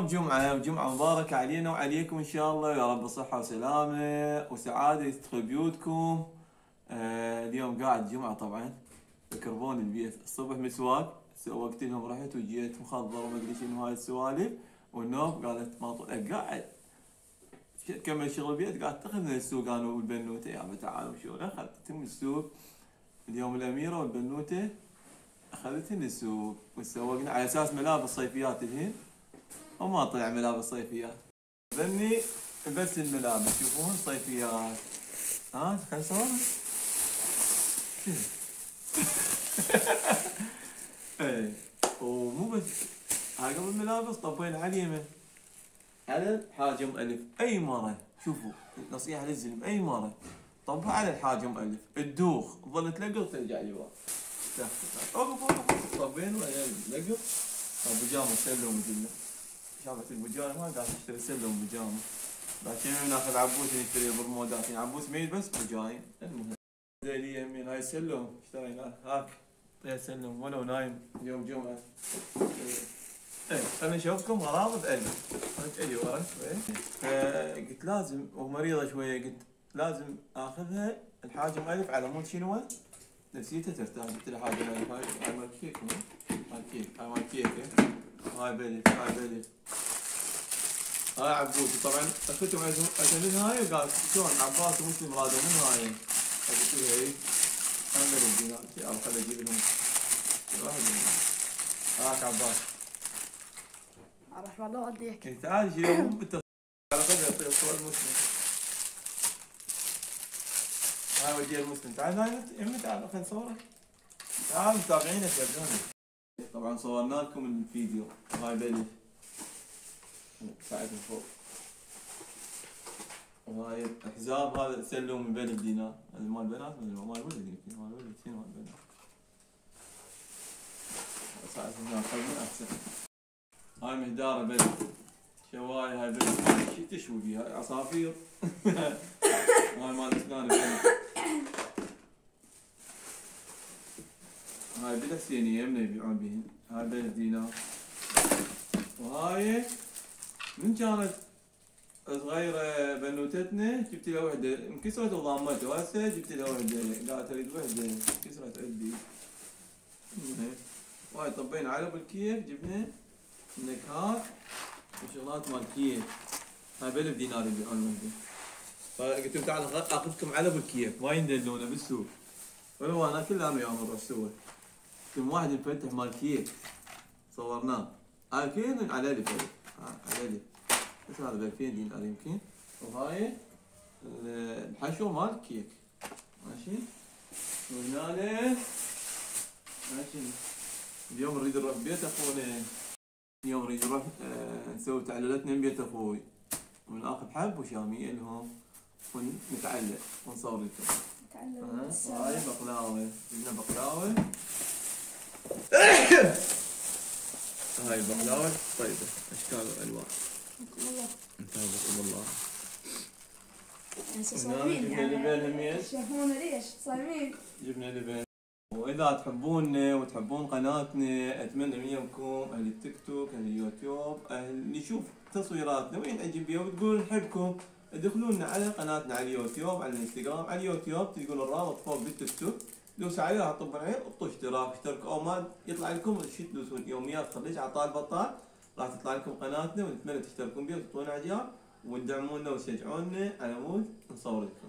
جمعة مباركة علينا وعليكم إن شاء الله، يا رب صحة وسلامة وسعادة تدخل بيوتكم. اليوم قاعد جمعة طبعا، يقربون البيت الصبح مسواك، سوقت لهم، رحت وجيت مخضر وما ادري شنو هاي السوالف، والنوم قالت ما طلع قاعد كمل شغل البيت، قاعد تاخذ من السوق انا والبنوته، يابا تعالوا شو اخذتهم من السوق اليوم، الاميره والبنوته اخذتهن السوق وسوقنا على اساس ملابس صيفيات الهن، وما طلع ملابس صيفيات. ذني بس الملابس شوفون صيفيات. ها خل صور. ايه ومو بس هاي قبل الملابس، طبينا على اليمن على الحاجم الف. اي مره شوفوا نصيحه للزلم، اي مره طبها على الحاجم الف الدوخ تظل تلقط ترجع لورا. اوقف طبين لقط بيجامه سلم وجلة، شافت البيجامه ما قاعد تشتري سلم بيجامه، لكن ناخذ عبوس نشتري برمودات، يعني عبوس ميت بس بجاي. المهم زي لي يمين هاي سلم اشترينا، هاك يا سلم ولو نايم يوم جمعه. ايه خلينا نشوفكم غراض الي، قلت الي ورا شوي، قلت لازم ومريضه شويه، قلت لازم اخذها الحاجم الف على مود شنو نفسيتها ترتاح. قلت لها حاجم الف هاي مال كيك، مال كيك هاي مال كيكه، هاي بلف هاي بلف هاي عبوسي. طبعا اخذتهم عشان هاي، وقال شلون عباس ومسلم رادوا من هاي، قلت لها اي انا بلف دينار او خلي اجيب لهم واحد هاك عباس. رحم الله والديك. تعال شيل مو بالتصوير على قدر يعطي صور مسلم. هاي وجه المسلم، تعال هاي يمي تعال خلينا نصورك، تعال متابعينك يرجونك. طبعا صورنا لكم الفيديو، هاي بلف ساعد من فوق، وهاي الحزام هذا سلم من بلف دينار، هذا مال بنات مال ولد، يمكن مال ولد شنو مال بنات، ساعد هناك خلينا احسن. هاي مهدارة بلف، شواية هاي بلف، شي تشوي بيها هاي عصافير. هاي مال اسنان بلف، هاي بالحسينية يمنا يبيعون بهن، هاي بلف دينار. وهاي من كانت صغيرة بنوتتنا جبت لها وحدة انكسرت وضامته، وهسه جبت لها وحدة قالت اريد وحدة انكسرت عندي. وهاي طبينا علب الكيك، جبنا نكهات وشغلات مال كيك، هاي بألف دينار يبيعون وحدة. فقلت لهم تعال اخذكم علب الكيك ما يندلونه بالسوق، ولو انا كل انا وياهم نروح سوا. كم واحد مفتح مال كيك صورناه، هاي كل على الف على الف، بس هذا ب 2000 دينار يمكن. وهاي الحشو مال كيك ماشي. وهنا ماشي اليوم نريد نروح بيت اخونا، اليوم نريد نروح نسوي تعليلاتنا ببيت اخوي، وناخذ حب وشاميه لهم ونتعلق ونصور لكم. هاي بقلاوه، جبنا بقلاوه. هاي البقلاوه طيبه اشكال والوان. انتهى بكم الله. صايمين يعني شافونا ليش صايمين. جبنا لبن. واذا تحبونا وتحبون قناتنا، اتمنى منكم اهل التيك توك، اهل اليوتيوب، اهل اللي يشوف تصويراتنا وينعجب بيها وتقولوا نحبكم، ادخلوا لنا على قناتنا على اليوتيوب، على الانستغرام. على اليوتيوب تلقون الرابط فوق بالتيك توك، دوسوا عليه حطوا بالعين، حطوا اشتراك، اشتركوا او ما يطلع لكم شو تدوسون يوميات خليج عطال بطال، راح تطلع لكم قناتنا، ونتمنى تشتركون بها وتعطونا اعجاب وتدعمونا وتشجعونا على مود نصور لكم.